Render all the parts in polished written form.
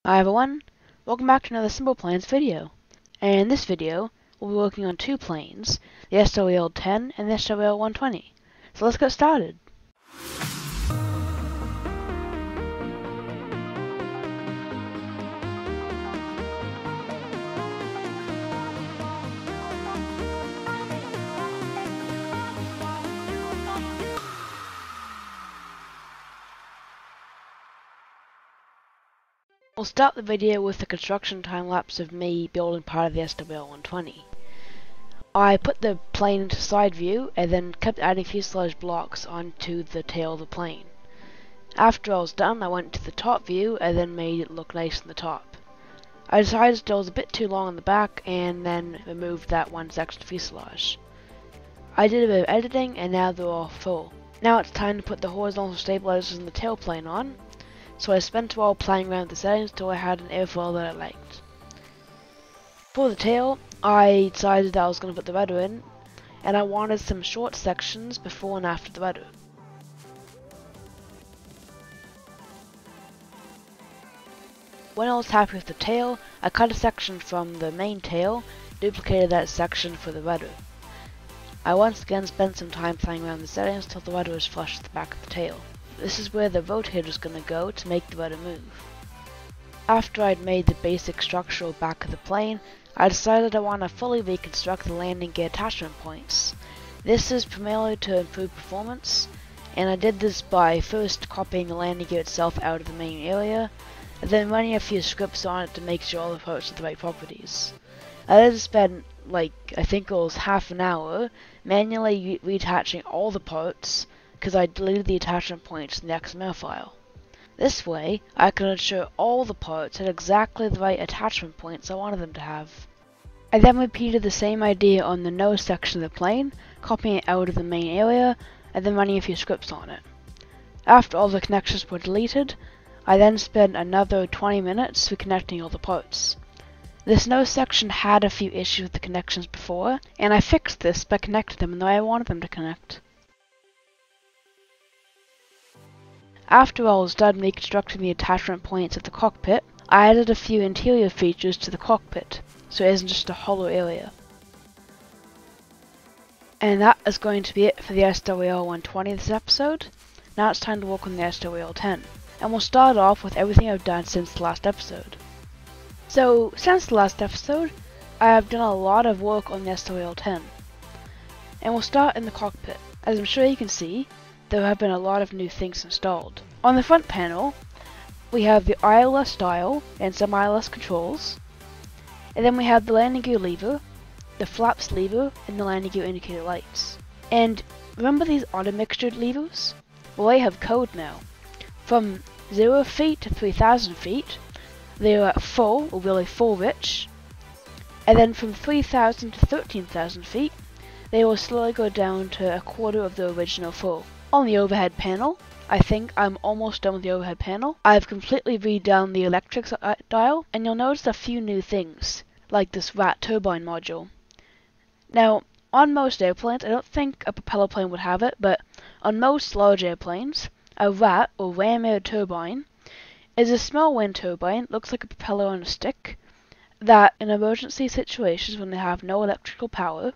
Hi everyone, welcome back to another SimplePlanes video. And in this video, we'll be working on two planes, the SOL10 and the SOL120. So let's get started. We'll start the video with the construction time lapse of me building part of the SOL120. I put the plane into side view and then kept adding fuselage blocks onto the tail of the plane. After I was done, I went to the top view and then made it look nice on the top. I decided it was a bit too long on the back and then removed that one extra fuselage. I did a bit of editing and now they're all full. Now it's time to put the horizontal stabilizers in the tailplane on. So I spent a while playing around with the settings until I had an airfoil that I liked. For the tail, I decided that I was going to put the rudder in, and I wanted some short sections before and after the rudder. When I was happy with the tail, I cut a section from the main tail, duplicated that section for the rudder. I once again spent some time playing around with the settings until the rudder was flush with the back of the tail. This is where the rotator is going to go to make the rudder move. After I'd made the basic structural back of the plane, I decided I want to fully reconstruct the landing gear attachment points. This is primarily to improve performance, and I did this by first copying the landing gear itself out of the main area, and then running a few scripts on it to make sure all the parts have the right properties. I then spent, I think it was half an hour, manually reattaching all the parts, because I deleted the attachment points in the XML file. This way, I could ensure all the parts had exactly the right attachment points I wanted them to have. I then repeated the same idea on the nose section of the plane, copying it out of the main area, and then running a few scripts on it. After all the connections were deleted, I then spent another 20 minutes reconnecting all the parts. This nose section had a few issues with the connections before, and I fixed this by connecting them the way I wanted them to connect. After I was done reconstructing the attachment points of the cockpit, I added a few interior features to the cockpit, so it isn't just a hollow area. And that is going to be it for the SOL120 this episode. Now it's time to work on the SOL10, and we'll start off with everything I've done since the last episode. So, since the last episode, I have done a lot of work on the SOL10. And we'll start in the cockpit. As I'm sure you can see, there have been a lot of new things installed. On the front panel, we have the ILS dial and some ILS controls, and then we have the landing gear lever, the flaps lever, and the landing gear indicator lights. And remember these auto mixtured levers? Well, they have code now. From 0 feet to 3,000 feet, they are at full, or really full rich, and then from 3,000 to 13,000 feet, they will slowly go down to a quarter of the original full. On the overhead panel, I think I'm almost done with the overhead panel. I've completely redone the electrics dial, and you'll notice a few new things, like this rat turbine module. Now, on most airplanes, I don't think a propeller plane would have it, but on most large airplanes, a rat, or ram air turbine, is a small wind turbine, looks like a propeller on a stick, that in emergency situations when they have no electrical power,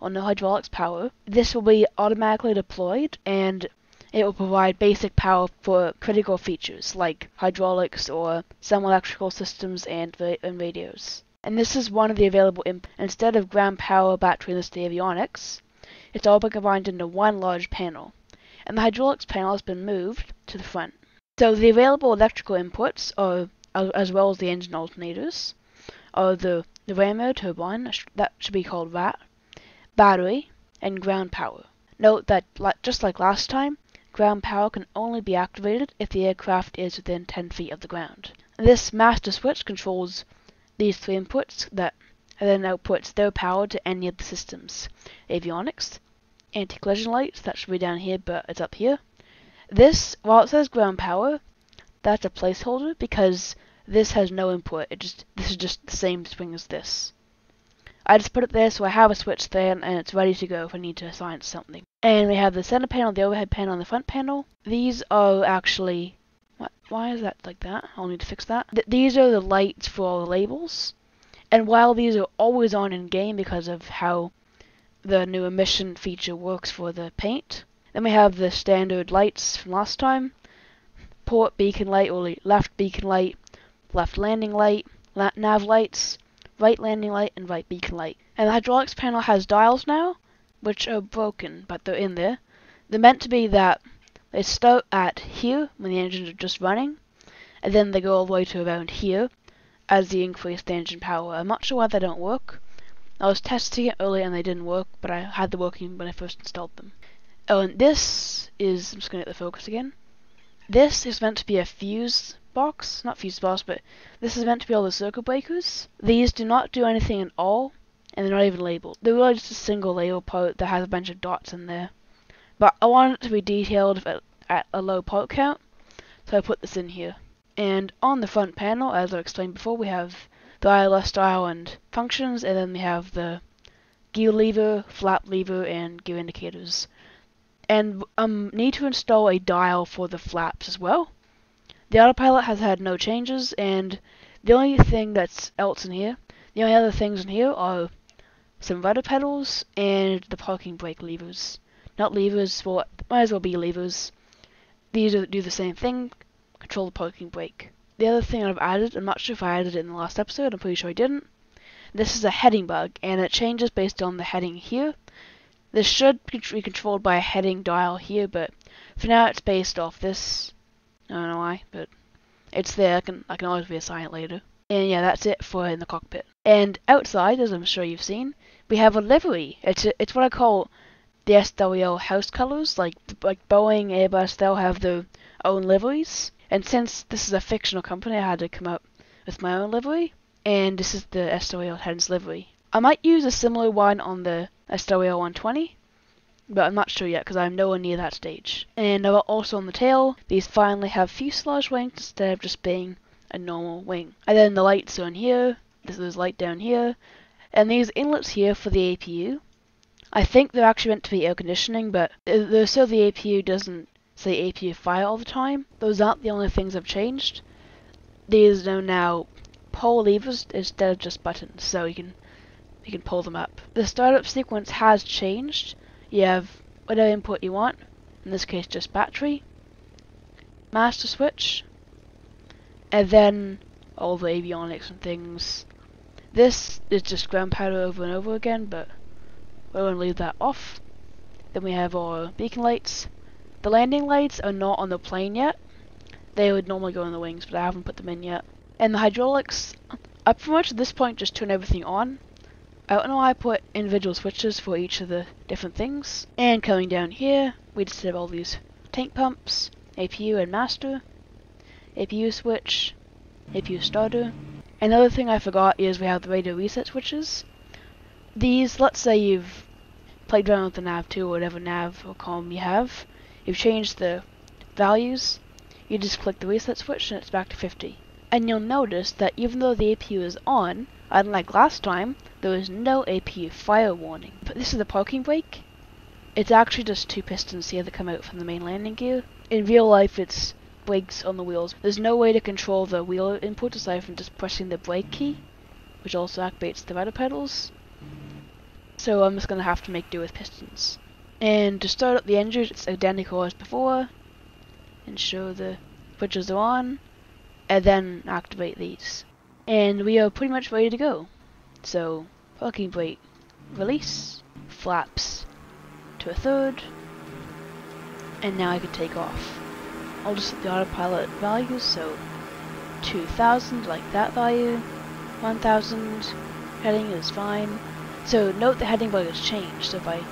or no hydraulics power, this will be automatically deployed and it will provide basic power for critical features like hydraulics or some electrical systems and radios. And this is one of the available instead of ground power, battery, and avionics, it's all been combined into one large panel. And the hydraulics panel has been moved to the front. So the available electrical inputs, are, as well as the engine alternators, are the ram air turbine, that should be called RAT, battery, and ground power. Note that, just like last time, ground power can only be activated if the aircraft is within 10 feet of the ground. This master switch controls these three inputs that then outputs their power to any of the systems. Avionics, anti-collision lights, that should be down here but it's up here. This, while it says ground power, that's a placeholder because this has no input, this is just the same swing as this. I just put it there so I have a switch there and it's ready to go if I need to assign it to something. And we have the center panel, the overhead panel, and the front panel. These are actually Why is that like that? I'll need to fix that. These are the lights for all the labels. And while these are always on in game because of how the new emission feature works for the paint, then we have the standard lights from last time. Port beacon light, or left beacon light, left landing light, nav lights, right landing light, and right beacon light. And the hydraulics panel has dials now, which are broken, but they're in there. They're meant to be that they start at here when the engines are just running, and then they go all the way to around here as you increase the engine power. I'm not sure why they don't work. I was testing it earlier and they didn't work, but I had them working when I first installed them. Oh, and this is, I'm just going to get the focus again. This is meant to be a fuse box, not fuse box, but this is meant to be all the circuit breakers. These do not do anything at all, and they're not even labeled. They're really just a single label part that has a bunch of dots in there. But I want it to be detailed at a low part count, so I put this in here. And on the front panel, as I explained before, we have the ILS dial and functions, and then we have the gear lever, flap lever, and gear indicators. And need to install a dial for the flaps as well. The Autopilot has had no changes, and the only thing that's else in here, the only other things in here are some rudder pedals and the parking brake levers. Not levers, well, might as well be levers. These do the same thing, control the parking brake. The other thing I've added, I'm not sure if I added it in the last episode, I'm pretty sure I didn't. This is a heading bug, and it changes based on the heading here. This should be controlled by a heading dial here, but for now it's based off this. I don't know why, but it's there. I can always reassign it later. And yeah, that's it for in the cockpit. And outside, as I'm sure you've seen, we have a livery. It's what I call the SWL house colors, like Boeing, Airbus, they'll have their own liveries. And since this is a fictional company, I had to come up with my own livery. And this is the SWL Headens livery. I might use a similar one on the SWL 120, but I'm not sure yet because I'm nowhere near that stage. And also on the tail, these finally have fuselage wings instead of just being a normal wing. And then the lights are in here, there's light down here, and these inlets here for the APU. I think they're actually meant to be air conditioning, but so the APU doesn't say APU fire all the time. Those aren't the only things I've changed. These are now pull levers instead of just buttons, so you can pull them up. The startup sequence has changed. You have whatever input you want, in this case just battery, master switch, and then all the avionics and things. This is just ground powder over and over again, but we're going to leave that off. Then we have our beacon lights. The landing lights are not on the plane yet. They would normally go on the wings, but I haven't put them in yet. And the hydraulics, I pretty much at this point just turn everything on. I don't know why I put individual switches for each of the different things. And coming down here, we just have all these tank pumps, APU and master, APU switch, APU starter. Another thing I forgot is we have the radio reset switches. These, let's say you've played around with the nav 2 or whatever nav or comm you have, you've changed the values, you just click the reset switch and it's back to 50. And you'll notice that even though the APU is on, unlike last time, there is no APU fire warning. But this is the parking brake. It's actually just two pistons here that come out from the main landing gear. In real life, it's brakes on the wheels. There's no way to control the wheel input aside from just pressing the brake key, which also activates the rudder pedals. So I'm just going to have to make do with pistons. And to start up the engine, it's identical as before. Ensure the switches are on, and then activate these. And we are pretty much ready to go. So, parking brake, release, flaps to a third, and now I can take off. I'll just set the autopilot values, so 2000, like that value, 1000, heading is fine. So note the heading bug has changed, so if I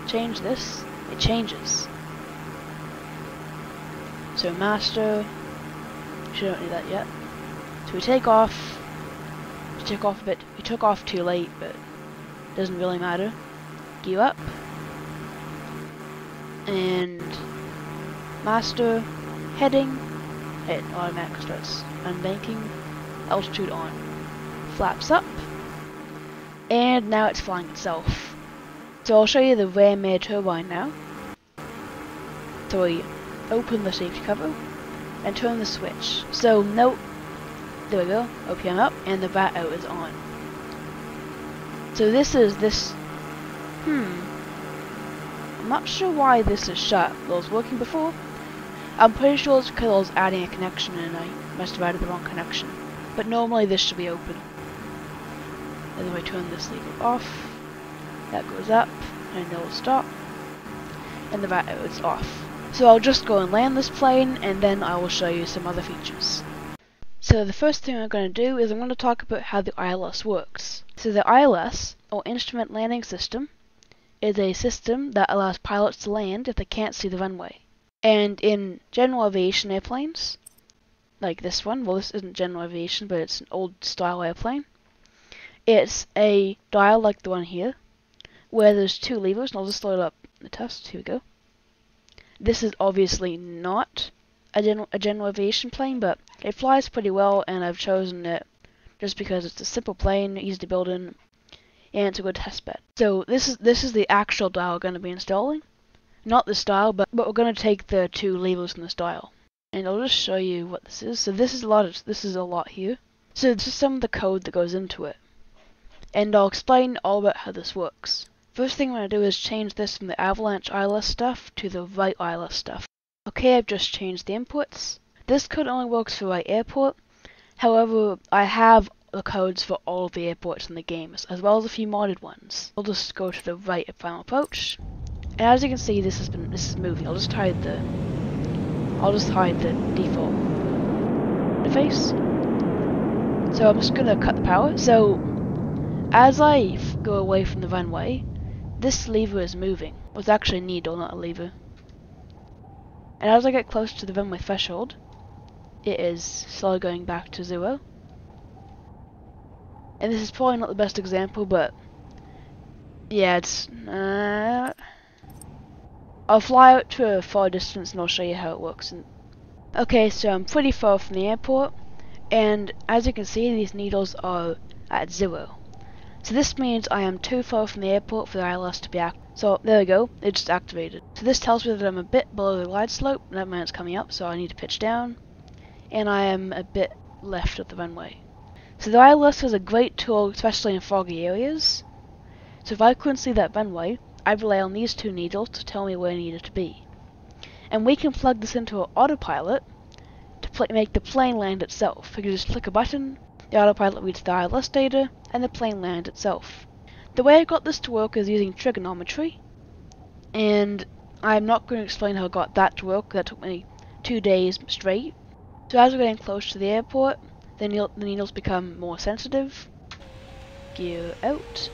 change this, it changes. So master, we don't need that yet. So we take off. We took off a bit. We took off too late, but it doesn't really matter. Gear up. And master, heading, it automatically starts unbanking, altitude on. Flaps up. And now it's flying itself. So I'll show you the ram air turbine now. So we open the safety cover. and turn the switch. So note, there we go, OPM up, and the VAT out is on. So this is I'm not sure why this is shut. It was working before. I'm pretty sure it's because I was adding a connection and I must have added the wrong connection. But normally this should be open. And then I turn this lever off. That goes up, and it will stop. And the VAT out is off. So I'll just go and land this plane, and then I will show you some other features. So the first thing I'm going to do is I'm going to talk about how the ILS works. So the ILS, or Instrument Landing System, is a system that allows pilots to land if they can't see the runway. And in general aviation airplanes, like this one, well this isn't general aviation, but it's an old style airplane, it's a dial like the one here, where there's two levers, and I'll just load up the test, here we go. This is obviously not a general aviation plane, but it flies pretty well, and I've chosen it just because it's a simple plane, easy to build in, and it's a good test bed. So this is the actual dial we're going to be installing. Not this dial, but we're going to take the two levers in this dial. And I'll just show you what this is. So this is a lot here. So this is some of the code that goes into it. And I'll explain all about how this works. First thing I'm going to do is change this from the Avalanche ILS stuff to the Wright ILS stuff. Okay, I've just changed the inputs. This code only works for Wright Airport. However, I have the codes for all of the airports in the games, as well as a few modded ones. I'll just go to the Wright final approach. And as you can see, this is moving. I'll just hide the default interface. So I'm just gonna cut the power. So as I go away from the runway, this lever is moving. Well, it's actually a needle, not a lever. And as I get close to the runway threshold, it is slowly going back to 0. And this is probably not the best example, but yeah, it's I'll fly out to a far distance and I'll show you how it works. Okay, so I'm pretty far from the airport, and as you can see, these needles are at 0. So this means I am too far from the airport for the ILS to be active. So there we go, it just activated. So this tells me that I'm a bit below the glide slope, and that means it's coming up, so I need to pitch down, and I am a bit left of the runway. So the ILS is a great tool, especially in foggy areas. So if I couldn't see that runway, I'd rely on these two needles to tell me where I needed to be. And we can plug this into an autopilot to make the plane land itself. You can just click a button, the autopilot reads the ILS data, and the plane lands itself. The way I got this to work is using trigonometry, and I'm not going to explain how I got that to work. That took me 2 days straight. So as we're getting close to the airport, the needles become more sensitive. Gear out.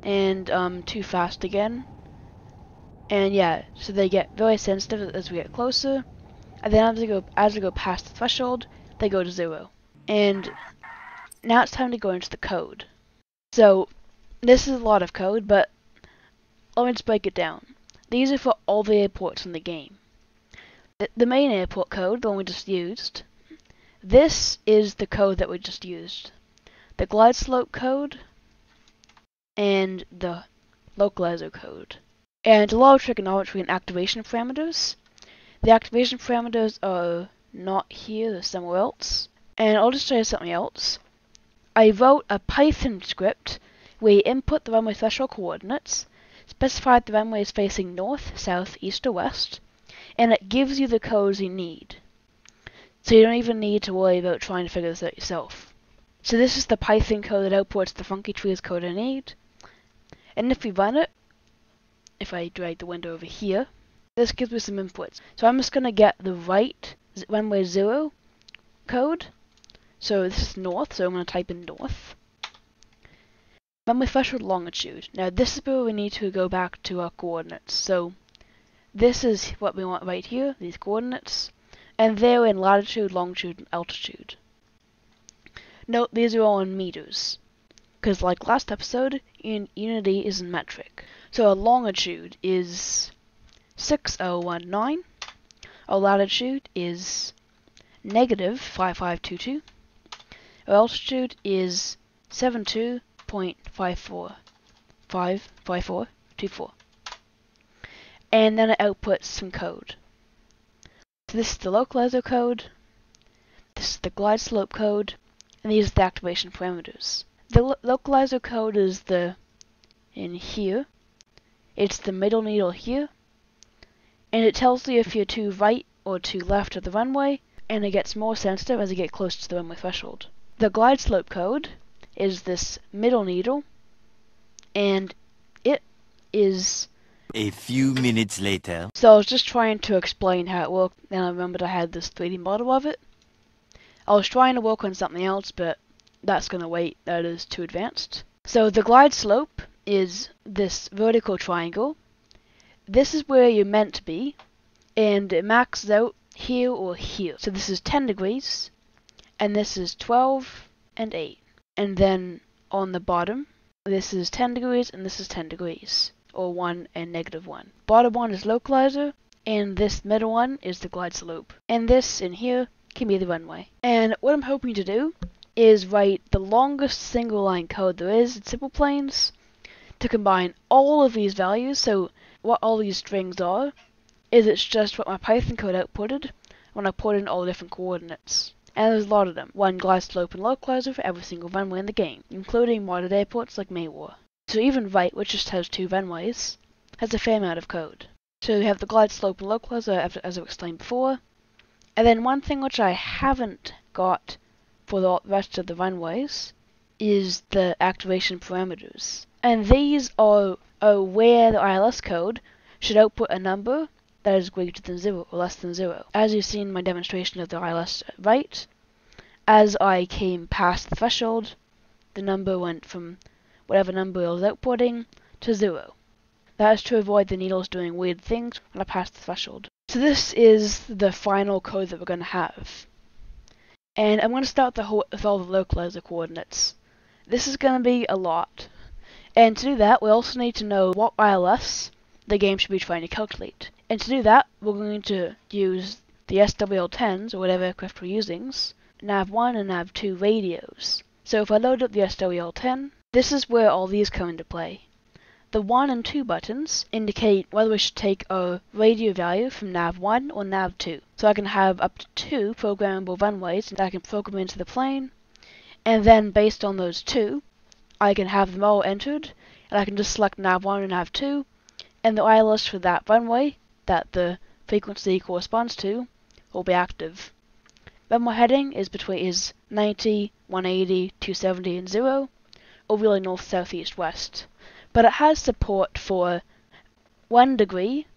And too fast again. And yeah, so they get very sensitive as we get closer. And then as we go past the threshold, they go to 0. And now it's time to go into the code. So this is a lot of code, but let me just break it down. These are for all the airports in the game. The main airport code, the one we just used, this is the code that we just used. The glide slope code and the localizer code. And a lot of trigonometry and activation parameters. The activation parameters are not here, they're somewhere else. And I'll just show you something else. I wrote a Python script where you input the runway threshold coordinates, specify the runway is facing north, south, east, or west, and it gives you the codes you need. So you don't even need to worry about trying to figure this out yourself. So this is the Python code that outputs the funky trees code I need. And if we run it, if I drag the window over here, this gives me some inputs. So I'm just going to get the right runway 0 code. So this is north, so I'm going to type in north. Runway threshold longitude. Now this is where we need to go back to our coordinates. So this is what we want right here, these coordinates. And they're in latitude, longitude, and altitude. Note these are all in meters. Because like last episode, unity is in metric. So our longitude is 6019. Our latitude is negative 5522. Our altitude is 72.5424. and then it outputs some code. So this is the localizer code, this is the glide slope code, and these are the activation parameters. The localizer code is in here, it's the middle needle here, and it tells you if you're too right or too left of the runway, and it gets more sensitive as you get close to the runway threshold. The glide slope code is this middle needle, and it is... A few minutes later. So I was just trying to explain how it worked, and I remembered I had this 3D model of it. I was trying to work on something else, but that's gonna wait, that is too advanced. So the glide slope is this vertical triangle. This is where you're meant to be, and it maxes out here or here. So this is 10 degrees, and this is 12 and 8. And then on the bottom, this is 10 degrees, and this is 10 degrees, or 1 and -1. Bottom one is localizer, and this middle one is the glide slope. And this in here can be the runway. And what I'm hoping to do is write the longest single line code there is in SimplePlanes to combine all of these values. So what all these strings are is it's just what my Python code outputted when I put in all the different coordinates. And there's a lot of them. One glide slope and localizer for every single runway in the game, including modded airports like Maywar. So even Right, which just has 2 runways, has a fair amount of code. So we have the glide slope and localizer as I've explained before. And then one thing which I haven't got for the rest of the runways is the activation parameters. And these are where the ILS code should output a number that is greater than 0 or less than 0. As you've seen in my demonstration of the ILS right, as I came past the threshold, the number went from whatever number I was outputting to 0. That is to avoid the needles doing weird things when I pass the threshold. So this is the final code that we're going to have. And I'm going to start with all the localizer coordinates. This is going to be a lot. And to do that, we also need to know what ILS the game should be trying to calculate. And to do that, we're going to use the SWL-10s, or whatever aircraft we're using, nav1 and nav2 radios. So if I load up the SWL-10, this is where all these come into play. The 1 and 2 buttons indicate whether we should take a radio value from nav1 or nav2. So I can have up to 2 programmable runways that I can program into the plane, and then based on those 2, I can have them all entered, and I can just select nav1 and nav2, and the ILS for that runway that the frequency corresponds to will be active. Runway heading is 90, 180, 270, and 0, or really north, south, east, west. But it has support for 1 degree,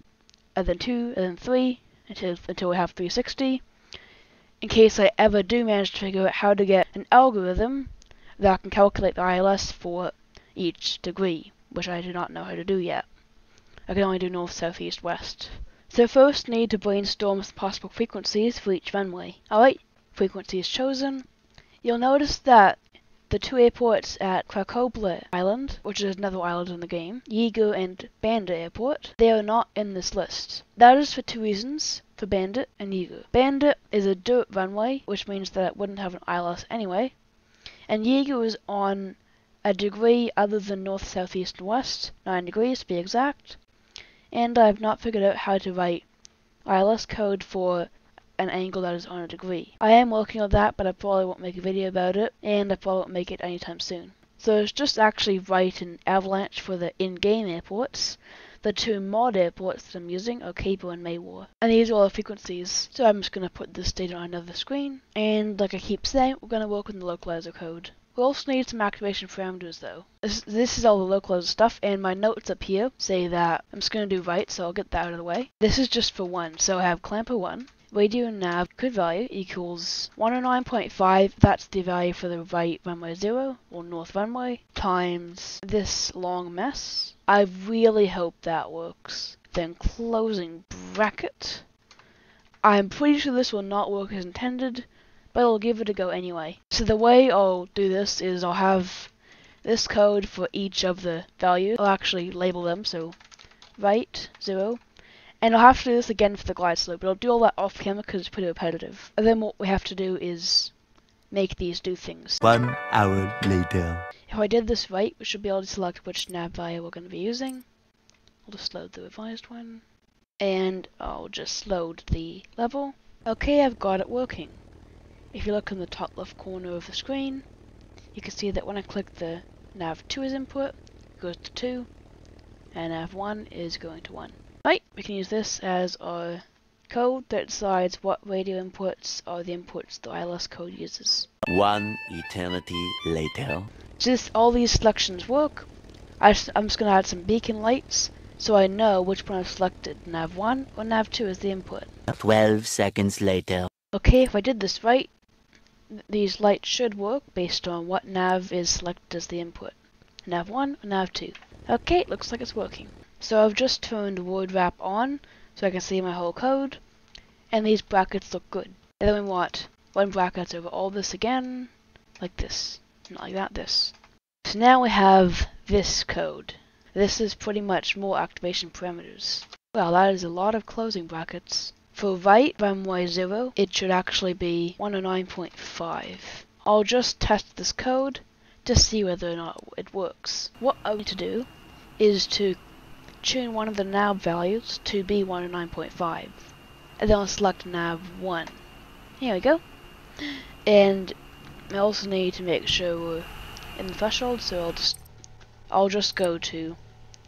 and then 2, and then 3, until we have 360, in case I ever do manage to figure out how to get an algorithm that can calculate the ILS for each degree, which I do not know how to do yet. I can only do north, south, east, west. So first need to brainstorm some possible frequencies for each runway. Alright, frequency is chosen. You'll notice that the 2 airports at Krakobla Island, which is another island in the game, Yeager and Bandit Airport, they are not in this list. That is for 2 reasons, for Bandit and Yeager. Bandit is a dirt runway, which means that it wouldn't have an ILS anyway, and Yeager is on a degree other than north, south, east, and west, 9 degrees to be exact, and I have not figured out how to write ILS code for an angle that is on a degree. I am working on that, but I probably won't make a video about it, and I probably won't make it anytime soon. So it's just actually write an avalanche for the in-game airports. The 2 mod airports that I'm using are Capo and Maywar. And these are all the frequencies. So I'm just going to put this data on another screen, and like I keep saying, we're going to work on the localizer code. We also need some activation parameters though. This is all the localizer stuff, and my notes up here say that I'm just going to do right, so I'll get that out of the way. This is just for 1, so I have clamper 1. Radio nav code value equals 109.5, that's the value for the right runway 0, or north runway, times this long mess. I really hope that works. Then closing bracket. I'm pretty sure this will not work as intended, but I'll give it a go anyway. So the way I'll do this is I'll have this code for each of the values. I'll actually label them, so right, 0. And I'll have to do this again for the glide slope, but I'll do all that off camera because it's pretty repetitive. And then what we have to do is make these do things. 1 hour later. If I did this right, we should be able to select which nav value we're going to be using. I'll just load the revised one. and I'll just load the level. Okay, I've got it working. If you look in the top left corner of the screen, you can see that when I click the nav2 as input, it goes to 2, and nav1 is going to 1. Right, we can use this as our code that decides what radio inputs are the inputs the ILS code uses. One eternity later. Since all these selections work, I'm just going to add some beacon lights so I know which one I've selected, nav1 or nav2 as the input. 12 seconds later. Okay, if I did this right, these lights should work based on what nav is selected as the input, nav1 or nav2. Okay, looks like it's working. So I've just turned word wrap on so I can see my whole code, and these brackets look good. And then we want one bracket over all this again, like this, not like that, this. So now we have this code. This is pretty much more activation parameters. Well, that is a lot of closing brackets. For right runway 0, it should actually be 109.5. I'll just test this code to see whether or not it works. What I need to do is to tune one of the nav values to be 109.5, and then I'll select nav 1. Here we go. And I also need to make sure we're in the threshold, so I'll just go to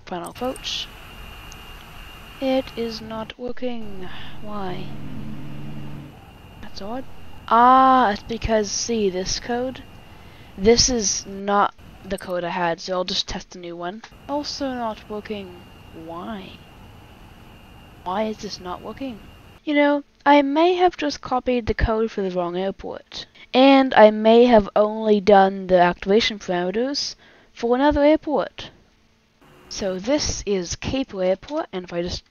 final approach. It is not working. Why? That's odd. Ah, it's because, see, this code, this is not the code I had, so I'll just test a new one. Also not working. Why? Why is this not working? You know, I may have just copied the code for the wrong airport, and I may have only done the activation parameters for another airport. So this is Cape Airport, and if I just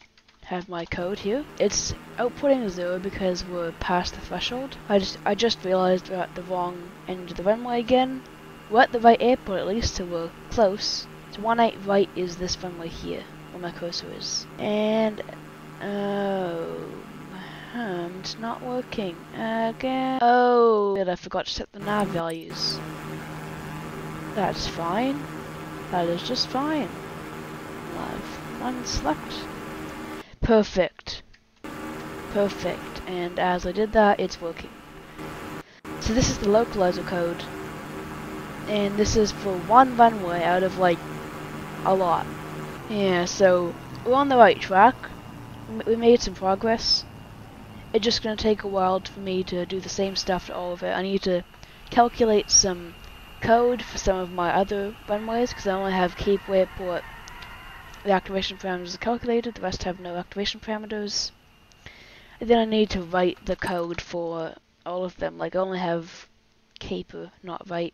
have my code here, it's outputting 0 because we're past the threshold. I just realized we're at the wrong end of the runway again. We're at the right airport at least, so we're close. So 18 right is this runway here, where my cursor is. And it's not working again. Oh, I forgot to set the nav values. That's fine. That is just fine. Nav 1 select. Perfect. Perfect. And as I did that, it's working. So this is the Localizer Code. And this is for one runway out of like a lot. Yeah, so we're on the right track. We made some progress. It's just going to take a while for me to do the same stuff to all of it. I need to calculate some code for some of my other runways because I only have Cape Airport. The activation parameters are calculated, the rest have no activation parameters. And then I need to write the code for all of them, like I only have Caper, not write.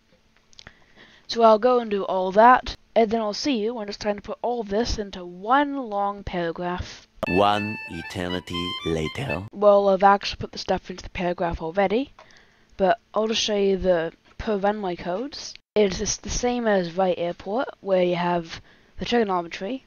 So I'll go and do all that, and then I'll see you when it's time to put all this into one long paragraph. One eternity later. Well, I've actually put the stuff into the paragraph already, but I'll just show you the per runway codes. It's the same as right airport, where you have the trigonometry,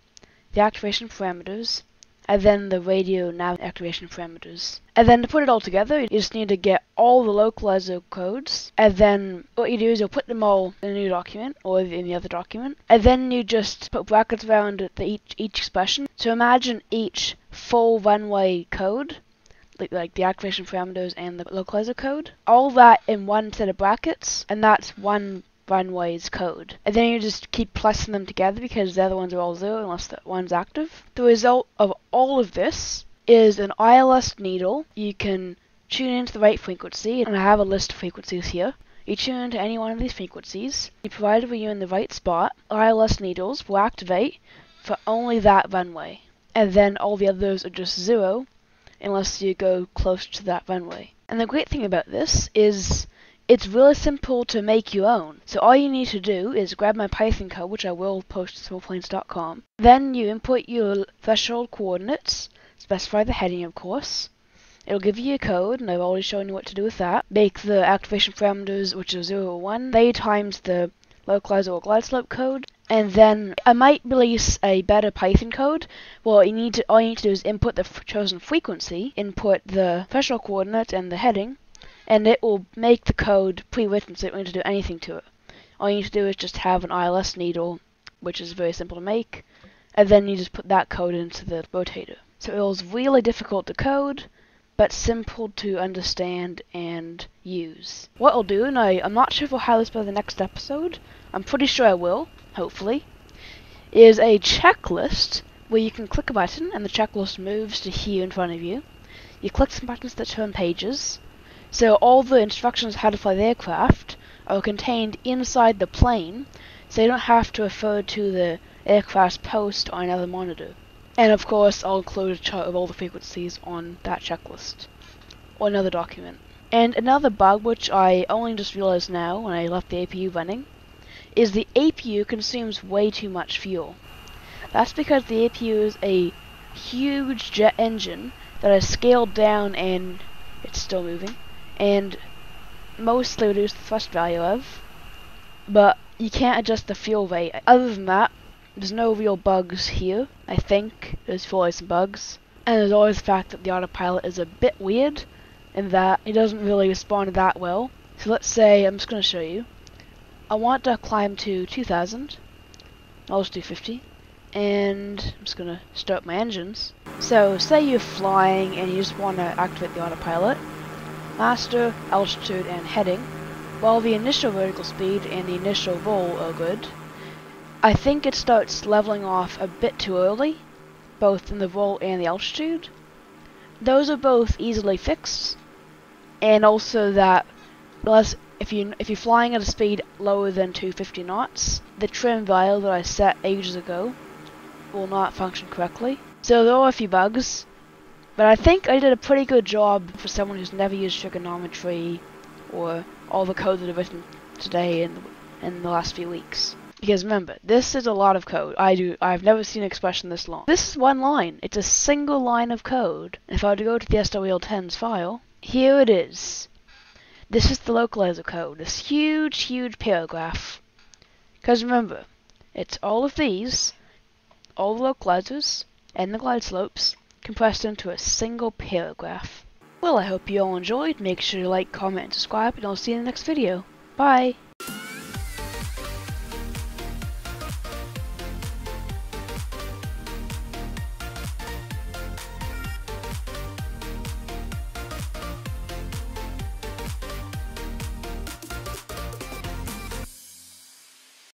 the activation parameters, and then the radio nav activation parameters. And then to put it all together, you just need to get all the localizer codes, and then what you do is you'll put them all in a new document, or in the other document, and then you just put brackets around each expression. So imagine each full runway code, like the activation parameters and the localizer code, all that in one set of brackets, and that's one runway's code. And then you just keep plussing them together because the other ones are all 0 unless that one's active. The result of all of this is an ILS needle. You can tune into the right frequency, and I have a list of frequencies here. You tune into any one of these frequencies, provided when you're in the right spot, ILS needles will activate for only that runway. And then all the others are just 0 unless you go close to that runway. And the great thing about this is it's really simple to make your own. So all you need to do is grab my Python code, which I will post to SimplePlanes.com. Then you input your threshold coordinates, specify the heading of course. It'll give you a code, and I've already shown you what to do with that. Make the activation parameters, which are 0 or 1. They times the localizer or glide slope code. And then I might release a better Python code. Well, all you need to do is input the chosen frequency, input the threshold coordinate and the heading, and it will make the code pre-written so you don't need to do anything to it. All you need to do is just have an ILS needle, which is very simple to make, and then you just put that code into the rotator. So it was really difficult to code, but simple to understand and use. What I'll do, and I'm not sure if I'll have this by the next episode, I'm pretty sure I will, hopefully, is a checklist where you can click a button and the checklist moves to here in front of you. You click some buttons that turn pages, so all the instructions how to fly the aircraft are contained inside the plane, so you don't have to refer to the aircraft's post on another monitor. And of course, I'll include a chart of all the frequencies on that checklist, or another document. And another bug, which I only just realized now when I left the APU running, is the APU consumes way too much fuel. That's because the APU is a huge jet engine that is scaled down and it's still moving, and mostly reduced the thrust value of, but you can't adjust the fuel rate. Other than that, there's no real bugs here. I think there's always some bugs. And there's always the fact that the autopilot is a bit weird in that it doesn't really respond that well. So let's say, I'm just going to show you. I want to climb to 2000. I'll just do 50. And I'm just going to start my engines. So say you're flying and you just want to activate the autopilot. Master, altitude, and heading. While the initial vertical speed and the initial roll are good, I think it starts leveling off a bit too early, both in the roll and the altitude. Those are both easily fixed, and also that if you're flying at a speed lower than 250 knots, the trim value that I set ages ago will not function correctly. So there are a few bugs, but I think I did a pretty good job for someone who's never used trigonometry or all the code that I've written today in the last few weeks. Because remember, this is a lot of code. I've never seen an expression this long. This is one line. It's a single line of code. If I were to go to the SWL10's file, here it is. This is the localizer code. This huge, huge paragraph. Because remember, it's all of these, all the localizers, and the glide slopes, compressed into a single paragraph. Well, I hope you all enjoyed. Make sure to like, comment, and subscribe, and I'll see you in the next video. Bye!